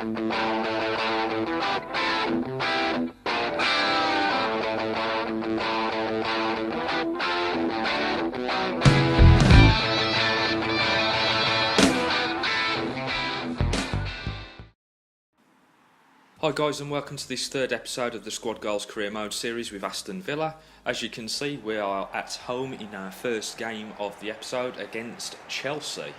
Hi guys, and welcome to this third episode of the Squad Goals Career Mode series with Aston Villa. As you can see, we are at home in our first game of the episode against Chelsea.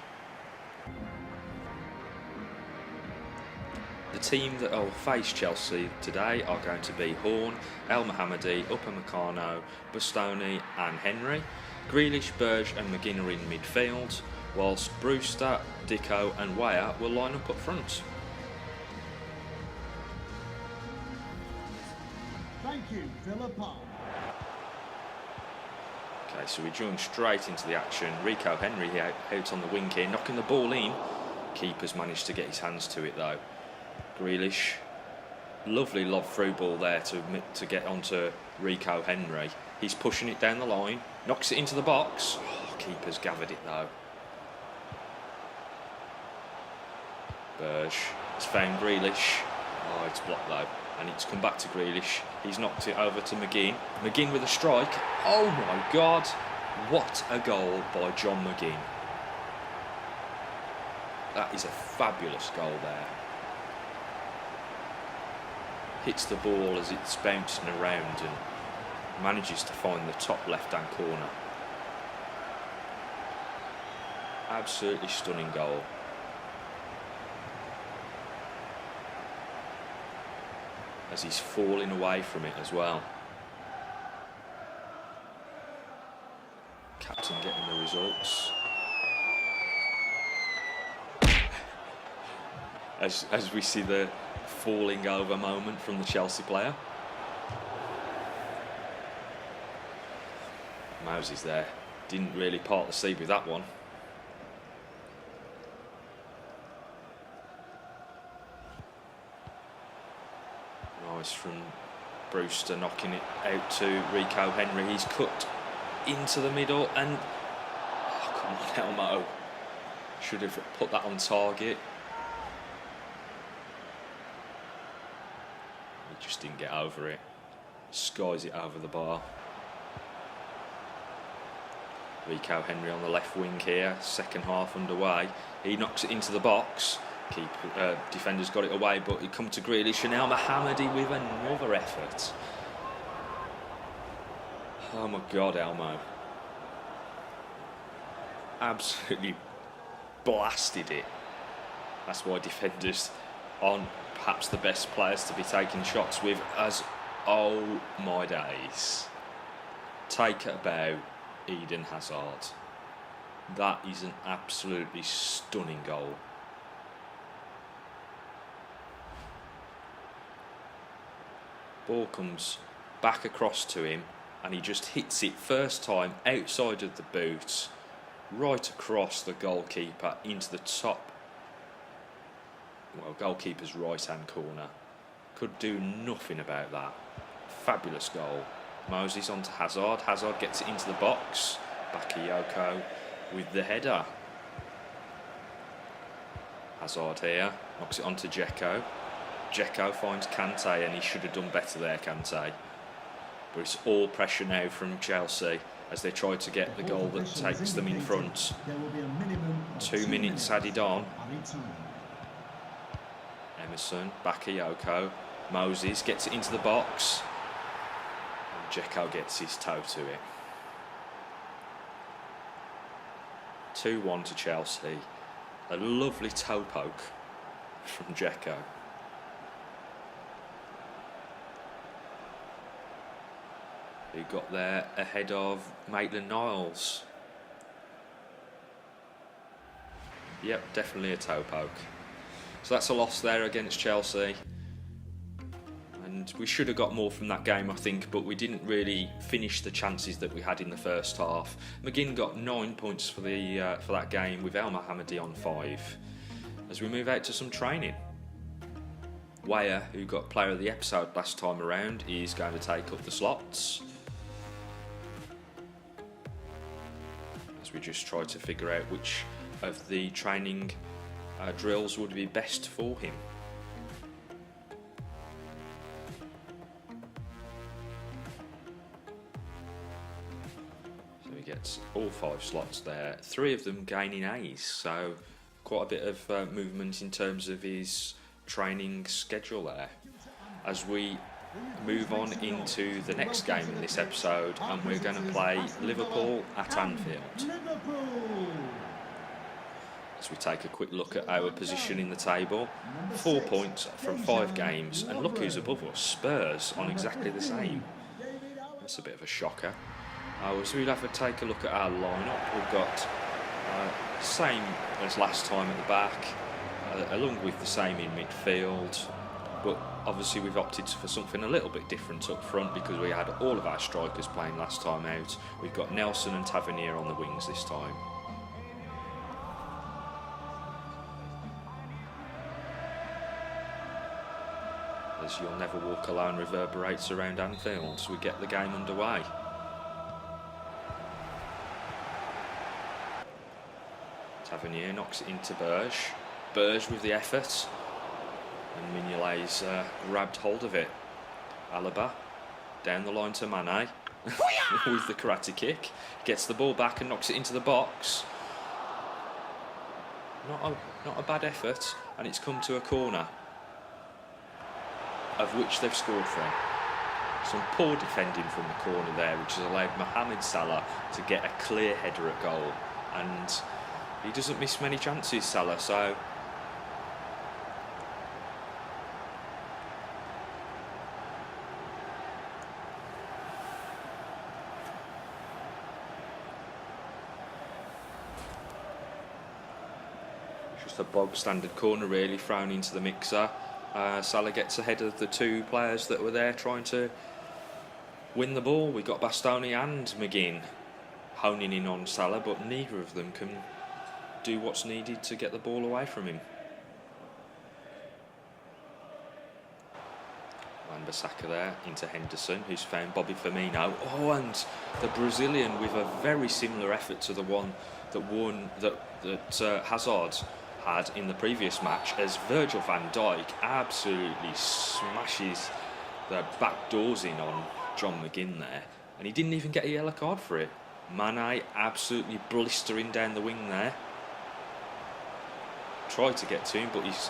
The team that will face Chelsea today are going to be Horn, El Mohammadi, Upamecano, Bastoni and Henry. Grealish, Berge and McGinn are in midfield, whilst Brewster, Dicko and Weah will line up front. Thank you, Villa Park. Okay, so we join straight into the action. Rico Henry out on the wing here, knocking the ball in. Keeper's managed to get his hands to it though. Grealish, lovely lob through ball there to get onto Rico Henry. He's pushing it down the line, knocks it into the box. Oh, keeper's gathered it though. Berge has found Grealish. Oh, it's blocked though. And it's come back to Grealish. He's knocked it over to McGinn. McGinn with a strike. Oh my God. What a goal by John McGinn. That is a fabulous goal there. Hits the ball as it's bouncing around and manages to find the top left-hand corner. Absolutely stunning goal. As he's falling away from it as well. Captain getting the results. As we see the falling over moment from the Chelsea player. Mousy's there. Didn't really part the sea with that one. Nice from Brewster, knocking it out to Rico Henry. He's cut into the middle and oh, come on, Elmo. Should have put that on target. He just didn't get over it. Skies it over the bar. Rico Henry on the left wing here. Second half underway. He knocks it into the box. Defender's got it away, but he come to Grealish and El Mohammadi with another effort. Oh my God, Elmo. Absolutely blasted it. That's why defenders aren't perhaps the best players to be taking shots with, as oh my days. Take it about Eden Hazard. That is an absolutely stunning goal. Ball comes back across to him and he just hits it first time outside of the boot, right across the goalkeeper into the top, well, goalkeeper's right hand corner. Could do nothing about that. Fabulous goal. Moses on to Hazard. Hazard gets it into the box. Bakayoko with the header. Hazard here, knocks it onto Dzeko. Dzeko finds Kante and he should have done better there, Kante. But it's all pressure now from Chelsea as they try to get the goal that takes them in front. 2 minutes added on. Emerson, Bakayoko, Moses gets it into the box. And Dzeko gets his toe to it. 2-1 to Chelsea. A lovely toe poke from Dzeko. Who got there ahead of Maitland-Niles. Yep, definitely a toe poke. So that's a loss there against Chelsea. And we should have got more from that game, I think, but we didn't really finish the chances that we had in the first half. McGinn got 9 points for that game, with El Mohammadi on 5. As we move out to some training. Weah, who got player of the episode last time around, is going to take up the slots. As we just try to figure out which of the training drills would be best for him. gets all 5 slots there, 3 of them gaining A's, so quite a bit of movement in terms of his training schedule there. As we move on into the next game in this episode, and we're going to play Liverpool at Anfield. As we take a quick look at our position in the table, 4 points from 5 games, and look who's above us, Spurs, on exactly the same. That's a bit of a shocker. As we have to take a look at our lineup, we've got same as last time at the back, along with the same in midfield, but obviously we've opted for something a little bit different up front because we had all of our strikers playing last time out. We've got Nelson and Tavernier on the wings this time. As You'll Never Walk Alone reverberates around Anfield, so we get the game underway. Tavernier knocks it into Berge. Berge with the effort, and Mignolet's grabbed hold of it. Alaba down the line to Mane with the karate kick, gets the ball back and knocks it into the box. Not a bad effort, and it's come to a corner, of which they've scored from. Some poor defending from the corner there, which has allowed Mohamed Salah to get a clear header at goal, and he doesn't miss many chances, Salah, so just a bog standard corner really thrown into the mixer. Salah gets ahead of the 2 players that were there trying to win the ball. We've got Bastoni and McGinn honing in on Salah, but neither of them can do what's needed to get the ball away from him. Wan-Bissaka there into Henderson, who's found Bobby Firmino. Oh, and the Brazilian with a very similar effort to the one that Hazard had in the previous match, as Virgil van Dijk absolutely smashes the back doors in on John McGinn there, and he didn't even get a yellow card for it. Mane absolutely blistering down the wing there. Tried to get to him, but his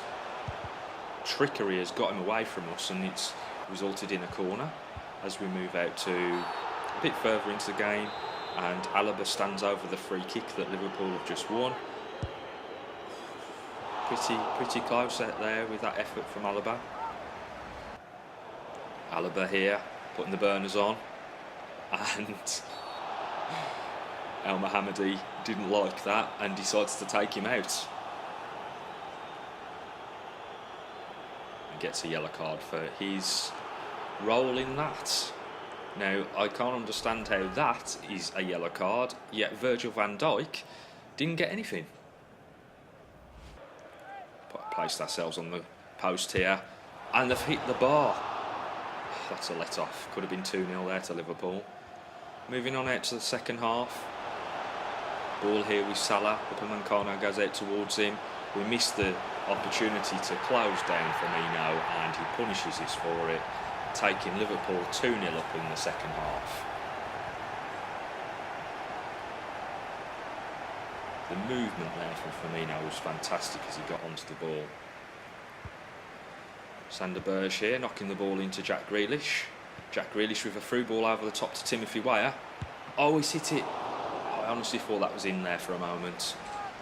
trickery has got him away from us, and it's resulted in a corner as we move out to a bit further into the game, and Alaba stands over the free kick that Liverpool have just won. Pretty close out there with that effort from Alaba. Alaba here, putting the burners on, and El Mohammadi didn't like that and decides to take him out. And gets a yellow card for his role in that. Now, I can't understand how that is a yellow card, yet Virgil van Dijk didn't get anything. Placed ourselves on the post here, and they've hit the bar. That's a let off. Could have been 2-0 there to Liverpool. Moving on out to the second half. Ball here with Salah. Upamecano goes out towards him. We missed the opportunity to close down Firmino, and he punishes us for it, taking Liverpool 2-0 up in the second half. The movement there from Firmino was fantastic as he got onto the ball. Sander Berge here, knocking the ball into Jack Grealish. Jack Grealish with a through ball over the top to Timothy Weah. Oh, he's hit it. I honestly thought that was in there for a moment,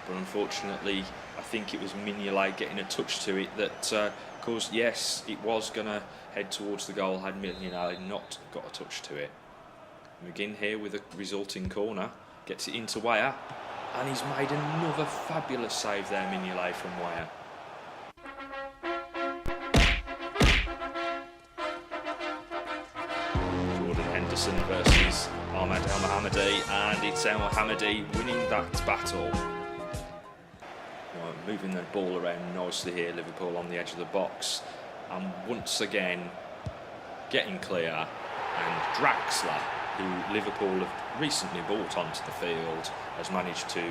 but unfortunately I think it was Mignolet getting a touch to it that caused, yes, it was going to head towards the goal had Mignolet not got a touch to it. McGinn here with a resulting corner, gets it into Weah. And he's made another fabulous save there, Mignolet, from Weah. Jordan Henderson versus Ahmed El Mohammadi, and it's El Mohammadi winning that battle. Right, moving the ball around nicely here, Liverpool on the edge of the box, and once again getting clear, and Draxler, who Liverpool have recently brought onto the field, has managed to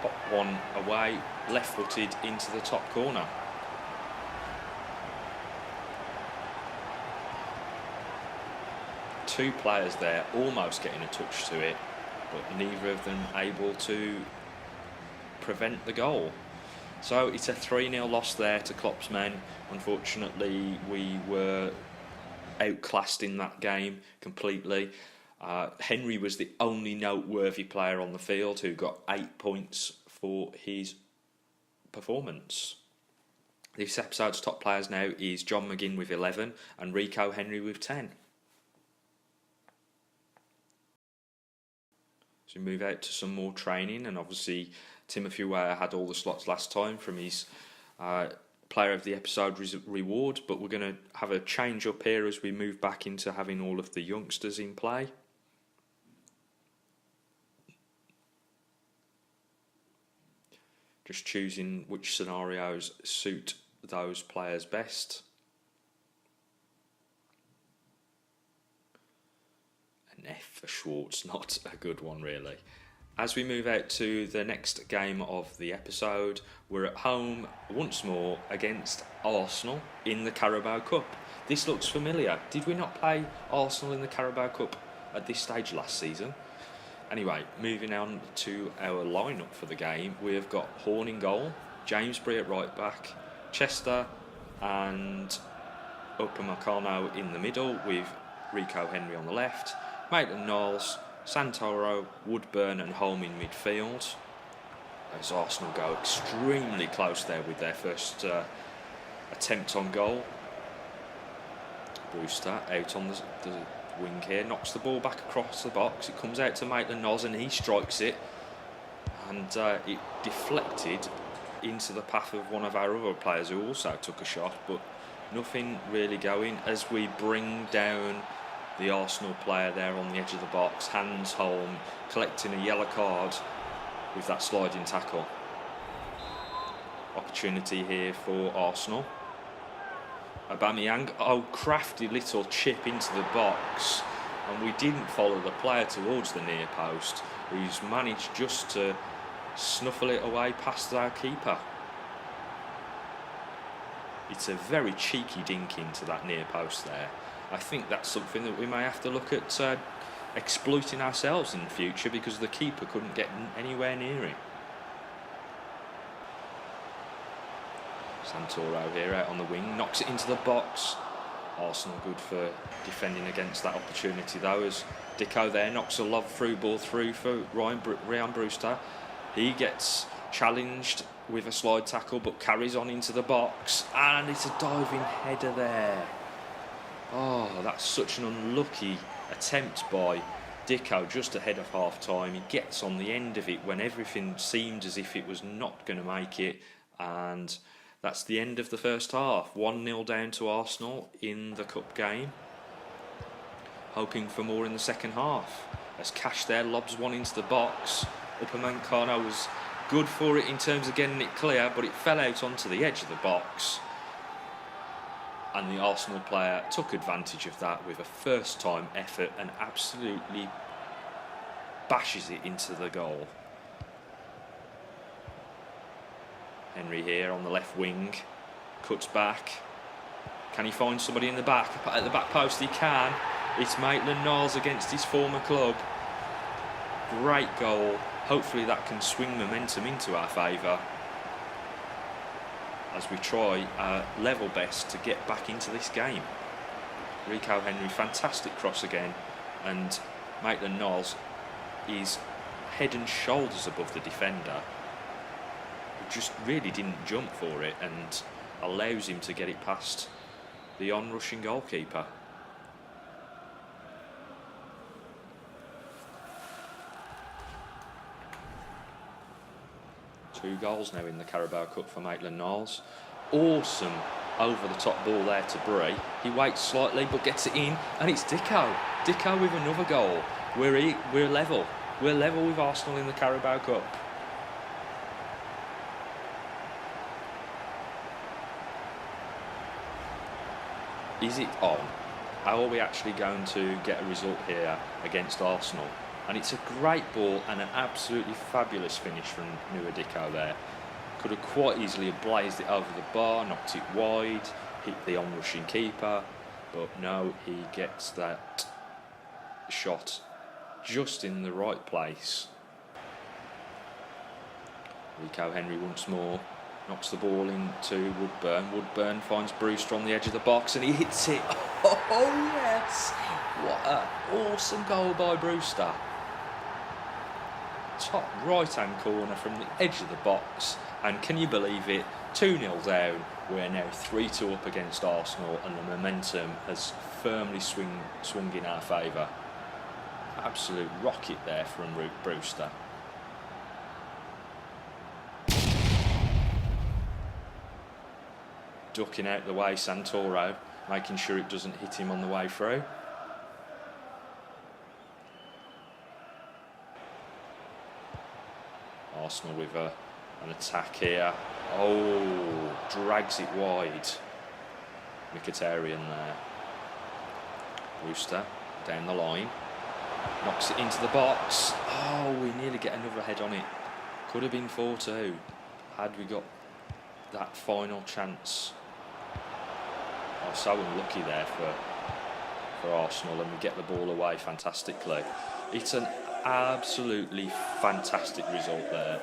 pop one away, left-footed into the top corner. Two players there almost getting a touch to it, but neither of them able to prevent the goal. So it's a 3-0 loss there to Klopp's men. Unfortunately, we were outclassed in that game completely. Henry was the only noteworthy player on the field who got 8 points for his performance. This episode's top players now is John McGinn with 11 and Rico Henry with 10. So we move out to some more training, and obviously Timothy Weah had all the slots last time from his player of the episode reward, but we're going to have a change up here as we move back into having all of the youngsters in play. Just choosing which scenarios suit those players best. An F for Schwartz, not a good one really. As we move out to the next game of the episode, we're at home once more against Arsenal in the Carabao Cup. This looks familiar. Did we not play Arsenal in the Carabao Cup at this stage last season? Anyway, moving on to our lineup for the game, we've got Horn in goal, James Bree at right back, Chester and Upamecano in the middle with Rico Henry on the left, Maitland-Niles, Santoro, Woodburn and Holm in midfield. As Arsenal go extremely close there with their first attempt on goal. Brewster out on the wing here, knocks the ball back across the box. It comes out to Maitland-Niles and he strikes it, and it deflected into the path of one of our other players who also took a shot, but nothing really going as we bring down the Arsenal player there on the edge of the box, Hans Holm, collecting a yellow card with that sliding tackle. Opportunity here for Arsenal. Aubameyang, crafty little chip into the box, and we didn't follow the player towards the near post, who's managed just to snuffle it away past our keeper. It's a very cheeky dink into that near post there. I think that's something that we may have to look at exploiting ourselves in the future, because the keeper couldn't get anywhere near it. Santoro here out on the wing, knocks it into the box. Arsenal good for defending against that opportunity though, as Dicko there knocks a lob through ball through for Ryan Brewster. He gets challenged with a slide tackle but carries on into the box, and it's a diving header there. Oh, that's such an unlucky attempt by Dicko just ahead of half time. He gets on the end of it when everything seemed as if it was not going to make it, and that's the end of the first half. 1-0 down to Arsenal in the cup game. Hoping for more in the second half. As Cash there lobs one into the box. Upamecano was good for it in terms of getting it clear, but it fell out onto the edge of the box. And the Arsenal player took advantage of that with a first time effort and absolutely bashes it into the goal. Henry here on the left wing, cuts back. Can he find somebody in the back? At the back post he can. It's Maitland-Niles against his former club. Great goal. Hopefully that can swing momentum into our favour as we try our level best to get back into this game. Rico Henry, fantastic cross again, and Maitland-Niles is head and shoulders above the defender, who just really didn't jump for it, and allows him to get it past the on-rushing goalkeeper. Two goals now in the Carabao Cup for Maitland-Niles. Awesome over-the-top ball there to Bree. He waits slightly but gets it in, and it's Dicko. Dicko with another goal. We're level. We're level with Arsenal in the Carabao Cup. Is it on? How are we actually going to get a result here against Arsenal? And it's a great ball and an absolutely fabulous finish from Dicko there. Could have quite easily have blazed it over the bar, knocked it wide, hit the on-rushing keeper, but no, he gets that shot just in the right place. Rico Henry once more knocks the ball into Woodburn. Woodburn finds Brewster on the edge of the box and he hits it. Oh yes! What an awesome goal by Brewster. Top right hand corner from the edge of the box, and can you believe it, 2-0 down. We're now 3-2 up against Arsenal and the momentum has firmly swung in our favour. Absolute rocket there from Brewster. Ducking out the way, Santoro, making sure it doesn't hit him on the way through. Arsenal with an attack here. Oh, drags it wide. Mkhitaryan there. Brewster down the line. Knocks it into the box. Oh, we nearly get another head on it. Could have been 4-2 had we got that final chance. Oh, so unlucky there for Arsenal, and we get the ball away fantastically. It's an absolutely fantastic result there.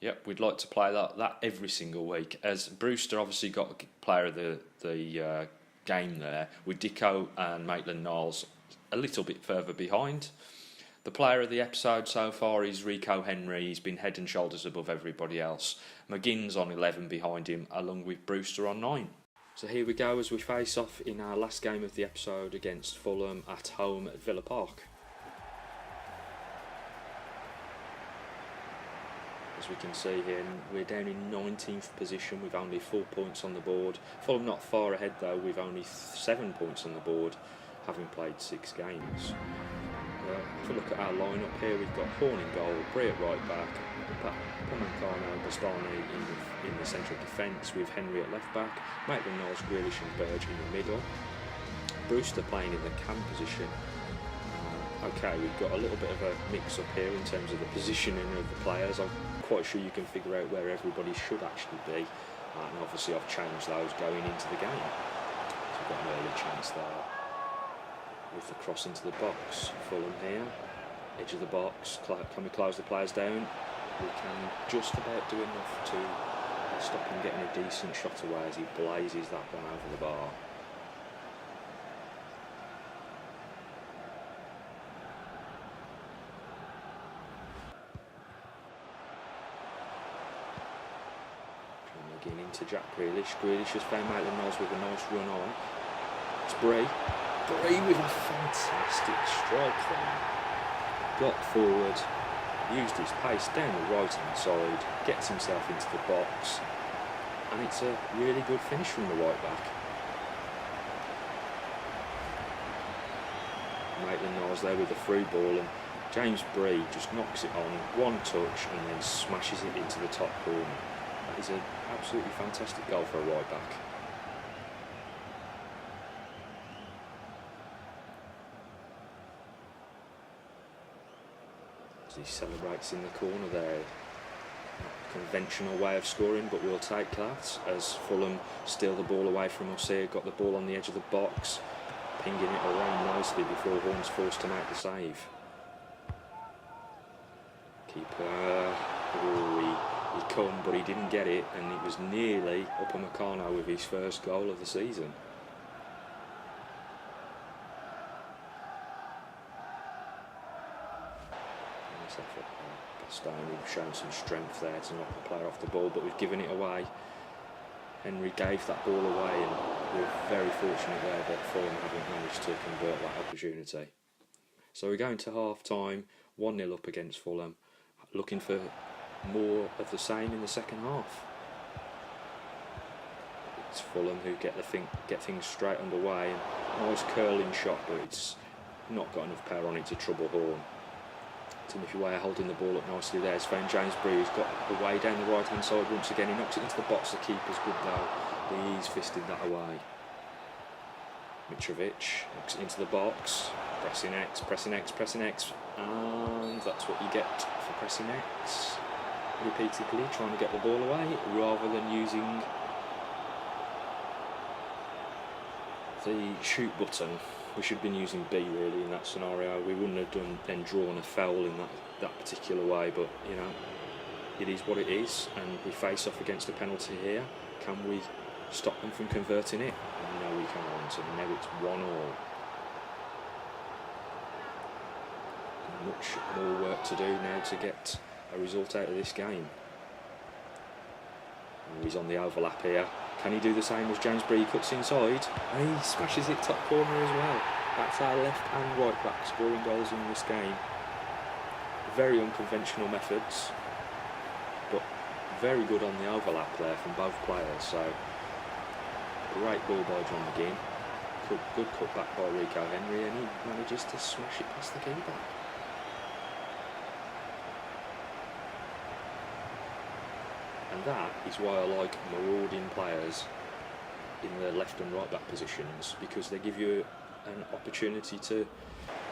Yep, we'd like to play that every single week. As Brewster obviously got player of the game there, with Dicko and Maitland-Niles a little bit further behind. The player of the episode so far is Rico Henry. He's been head and shoulders above everybody else. McGinn's on 11 behind him, along with Brewster on 9. So here we go as we face off in our last game of the episode against Fulham at home at Villa Park. As we can see here, we're down in 19th position with only 4 points on the board. Fulham not far ahead though, with only 7 points on the board, having played 6 games. If we look at our lineup here, we've got Horn in goal, Brie at right back, Pamancano, Bastani in the central defence, with Henry at left back, Maitland-Niles, Grealish and Burge in the middle. Brewster playing in the cam position. Okay, we've got a little bit of a mix-up here in terms of the positioning of the players. I'm quite sure you can figure out where everybody should actually be, and obviously I've changed those going into the game. So we've got an early chance there with the cross into the box. Fulham here, edge of the box. Can we close the players down? We can just about do enough to stop him getting a decent shot away as he blazes that one over the bar. Again into Jack Grealish. Grealish has found Maitland-Niles with a nice run on. It's Brie. Brie with a fantastic strike there. Got forward, used his pace down the right hand side, gets himself into the box, and it's a really good finish from the right back. Maitland-Niles there with the through ball, and James Brie just knocks it on, one touch, and then smashes it into the top corner. That is an absolutely fantastic goal for a right back. As he celebrates in the corner there. Conventional way of scoring, but we'll take that as Fulham steal the ball away from us here. Got the ball on the edge of the box, pinging it around nicely before Horn's forced to make the save. Keeper, he come, but he didn't get it, and it was nearly Upamecano with his first goal of the season. Nice effort. We've shown some strength there to knock the player off the ball, but we've given it away. Henry gave that ball away, and we're very fortunate there that Fulham haven't managed to convert that opportunity. So we're going to half time, 1-0 up against Fulham, looking for more of the same in the second half. It's Fulham who get things straight underway, and nice curling shot, but it's not got enough power on it to trouble Horn. Timothy Weah holding the ball up nicely there. He's found James Brie, who's got away down the right hand side once again. He knocks it into the box. The keeper's good though. He's fisted that away. Mitrovic knocks it into the box. Pressing X, pressing X, pressing X, and that's what you get for pressing X. repeatedly trying to get the ball away rather than using the shoot button. We should have been using B really in that scenario. We wouldn't have then drawn a foul in that particular way, but you know, it is what it is, and we face off against a penalty here. Can we stop them from converting it? No, we can't, and now it's 1-1. Much more work to do now to get a result out of this game. And he's on the overlap here. Can he do the same as James Bree? Cuts inside and he smashes it top corner as well. That's our left and right back scoring goals in this game. Very unconventional methods, but very good on the overlap there from both players. So great ball by John McGinn. Good cut back by Rico Henry, and he manages to smash it past the keeper. And that is why I like marauding players in the left and right back positions, because they give you an opportunity to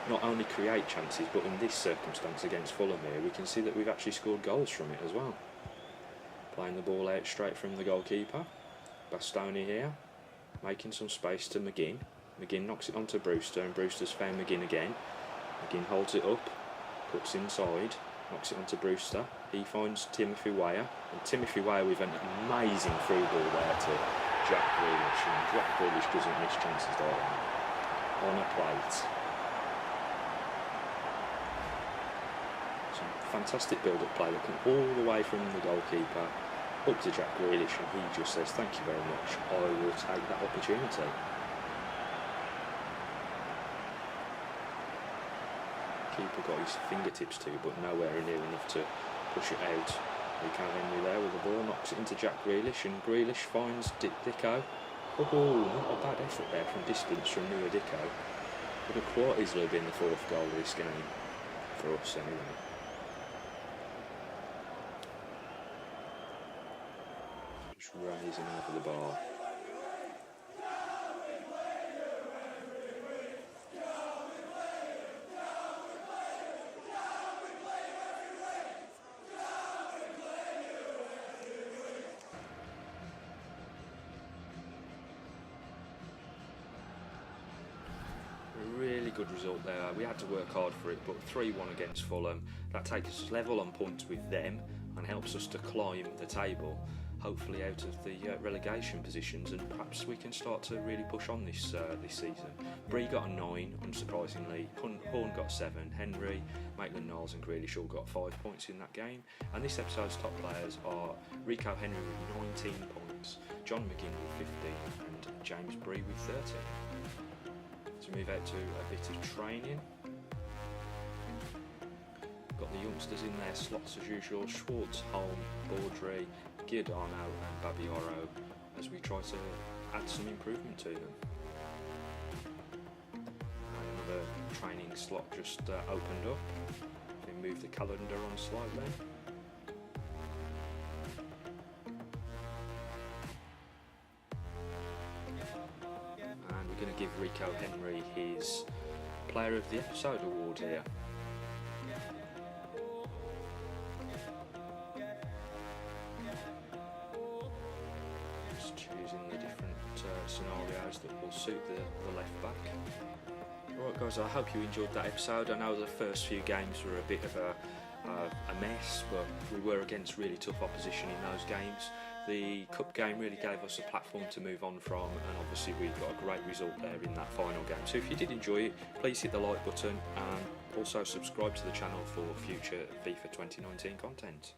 not only create chances, but in this circumstance against Fulham here, we can see that we've actually scored goals from it as well. Playing the ball out straight from the goalkeeper. Bastoni here, making some space to McGinn. McGinn knocks it onto Brewster, and Brewster's found McGinn again. McGinn holds it up, cuts inside, knocks it onto Brewster. He finds Timothy Weah, and Timothy Weah with an amazing through ball there to Jack Grealish, and Jack Grealish doesn't miss chances like that on a plate. Some fantastic build-up play that come all the way from the goalkeeper up to Jack Grealish, and he just says, "Thank you very much, I will take that opportunity." Keeper got his fingertips to, but nowhere near enough to push it out. Rico Henry there with the ball, knocks it into Jack Grealish, and Grealish finds Dicko. Oh, not a bad effort there from distance from Nua Dicko. Would have quite easily been the fourth goal of this game, for us anyway. Just raising over the bar. Really good result there. We had to work hard for it, but 3-1 against Fulham, that takes us level on points with them and helps us to climb the table, hopefully out of the relegation positions, and perhaps we can start to really push on this season. Bree got a 9, unsurprisingly. Horn got 7. Henry, Maitland-Niles and Grealish all got 5 points in that game. And this episode's top players are Rico Henry with 19 points, John McGinn with 15 and James Bree with 13. To move out to a bit of training. Got the youngsters in their slots as usual: Schwartz, Holm, Baudry, Giordano and Babioro, as we try to add some improvement to them. Another training slot just opened up. We move the calendar on slightly. Going to give Rico Henry his Player of the Episode award here. Just choosing the different scenarios that will suit the left back. Alright guys, I hope you enjoyed that episode. I know the first few games were a bit of a mess, but we were against really tough opposition in those games. The cup game really gave us a platform to move on from, and obviously we got a great result there in that final game. So if you did enjoy it, please hit the like button and also subscribe to the channel for future FIFA 2019 content.